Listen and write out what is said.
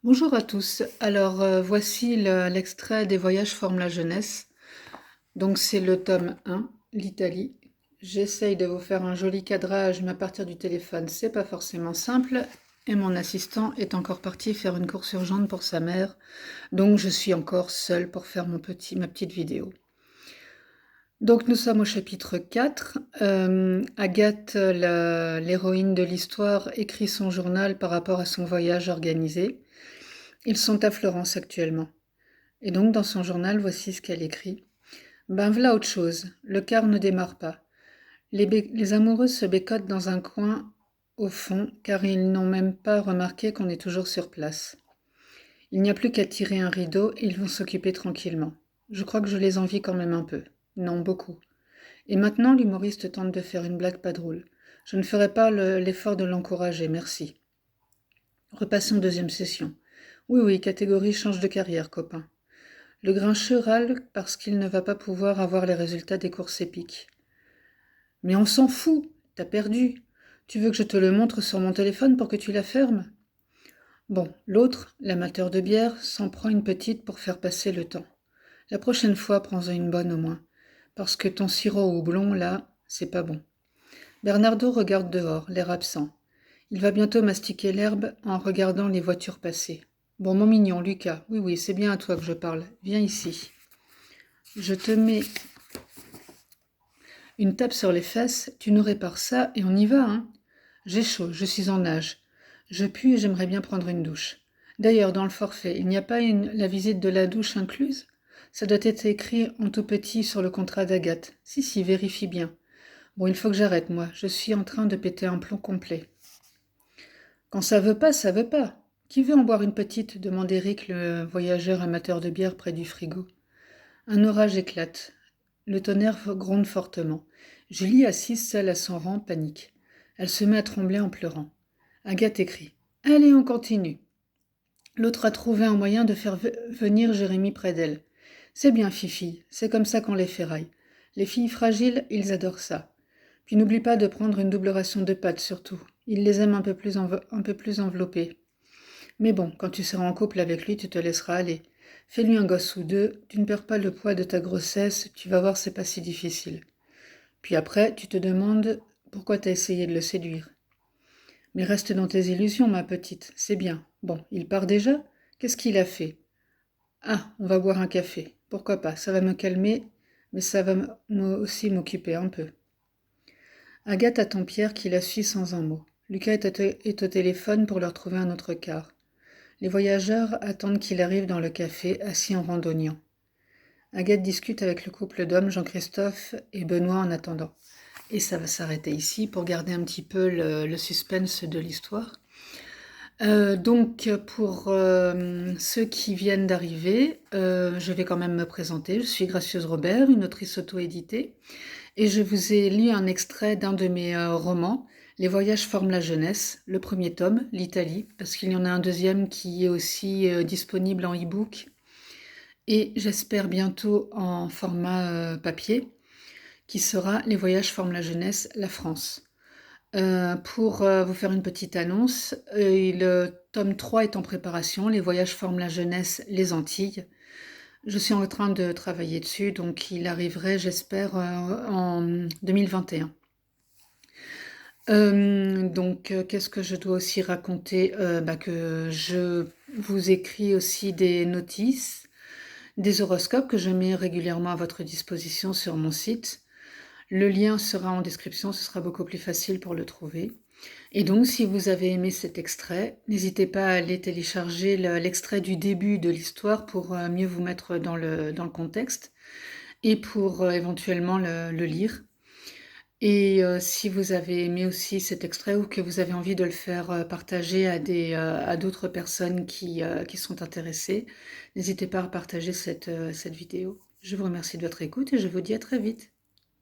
Bonjour à tous. Alors, voici l'extrait des Voyages forment la jeunesse. Donc, c'est le tome 1, l'Italie. J'essaye de vous faire un joli cadrage, mais à partir du téléphone, c'est pas forcément simple. Et mon assistant est encore parti faire une course urgente pour sa mère. Donc, je suis encore seule pour faire ma petite vidéo. Donc, nous sommes au chapitre 4. Agathe, l'héroïne de l'histoire, écrit son journal par rapport à son voyage organisé. Ils sont à Florence actuellement. Et donc, dans son journal, voici ce qu'elle écrit. Ben voilà autre chose. Le car ne démarre pas. Les amoureux se bécotent dans un coin au fond, car ils n'ont même pas remarqué qu'on est toujours sur place. Il n'y a plus qu'à tirer un rideau et ils vont s'occuper tranquillement. Je crois que je les envie quand même un peu. Non, beaucoup. Et maintenant, l'humoriste tente de faire une blague pas drôle. Je ne ferai pas l'effort de l'encourager, merci. Repassons deuxième session. Oui, oui, catégorie change de carrière, copain. Le grincheux râle parce qu'il ne va pas pouvoir avoir les résultats des courses épiques. Mais on s'en fout, t'as perdu. Tu veux que je te le montre sur mon téléphone pour que tu la fermes? Bon, l'autre, l'amateur de bière, s'en prend une petite pour faire passer le temps. La prochaine fois, prends-en une bonne au moins. Parce que ton sirop au houblon, là, c'est pas bon. Bernardo regarde dehors, l'air absent. Il va bientôt mastiquer l'herbe en regardant les voitures passer. Bon, mon mignon, Lucas, oui, oui, c'est bien à toi que je parle. Viens ici. Je te mets une tape sur les fesses, tu nous répares ça et on y va, hein? J'ai chaud, je suis en nage. Je pue et j'aimerais bien prendre une douche. D'ailleurs, dans le forfait, il n'y a pas la visite de la douche incluse? Ça doit être écrit en tout petit sur le contrat d'Agathe. Si, si, vérifie bien. Bon, il faut que j'arrête, moi. Je suis en train de péter un plomb complet. Quand ça veut pas, ça veut pas. Qui veut en boire une petite? Demande Eric, le voyageur amateur de bière près du frigo. Un orage éclate. Le tonnerre gronde fortement. Julie, assise seule à son rang, panique. Elle se met à trembler en pleurant. Agathe écrie. Allez, on continue. L'autre a trouvé un moyen de faire venir Jérémie près d'elle. C'est bien, Fifi, c'est comme ça qu'on les ferraille. Les filles fragiles, ils adorent ça. Puis n'oublie pas de prendre une double ration de pâtes, surtout. Ils les aiment un peu plus enveloppés. Mais bon, quand tu seras en couple avec lui, tu te laisseras aller. Fais-lui un gosse ou deux, tu ne perds pas le poids de ta grossesse, tu vas voir, c'est pas si difficile. Puis après, tu te demandes pourquoi t'as essayé de le séduire. Mais reste dans tes illusions, ma petite, c'est bien. Bon, il part déjà? Qu'est-ce qu'il a fait? Ah, on va boire un café. Pourquoi pas, ça va me calmer, mais ça va aussi m'occuper un peu. Agathe attend Pierre qui la suit sans un mot. Lucas est au téléphone pour leur trouver un autre car. Les voyageurs attendent qu'il arrive dans le café, assis en randonnant. Agathe discute avec le couple d'hommes Jean-Christophe et Benoît en attendant. Et ça va s'arrêter ici pour garder un petit peu le suspense de l'histoire. Donc pour ceux qui viennent d'arriver, je vais quand même me présenter. Je suis Gracieuse Robert, une autrice auto-éditée, et je vous ai lu un extrait d'un de mes romans, Les voyages forment la jeunesse, le premier tome, l'Italie, parce qu'il y en a un deuxième qui est aussi disponible en e-book, et j'espère bientôt en format papier, qui sera Les voyages forment la jeunesse, la France. Pour vous faire une petite annonce, le tome 3 est en préparation, Les voyages forment la jeunesse, les Antilles. Je suis en train de travailler dessus, donc il arriverait, j'espère, en 2021. Qu'est-ce que je dois aussi raconter? Que je vous écris aussi des notices, des horoscopes que je mets régulièrement à votre disposition sur mon site. Le lien sera en description, ce sera beaucoup plus facile pour le trouver. Et donc, si vous avez aimé cet extrait, n'hésitez pas à aller télécharger l'extrait du début de l'histoire pour mieux vous mettre dans le contexte et pour éventuellement le lire. Et si vous avez aimé aussi cet extrait ou que vous avez envie de le faire partager à d'autres personnes qui sont intéressées, n'hésitez pas à partager cette vidéo. Je vous remercie de votre écoute et je vous dis à très vite.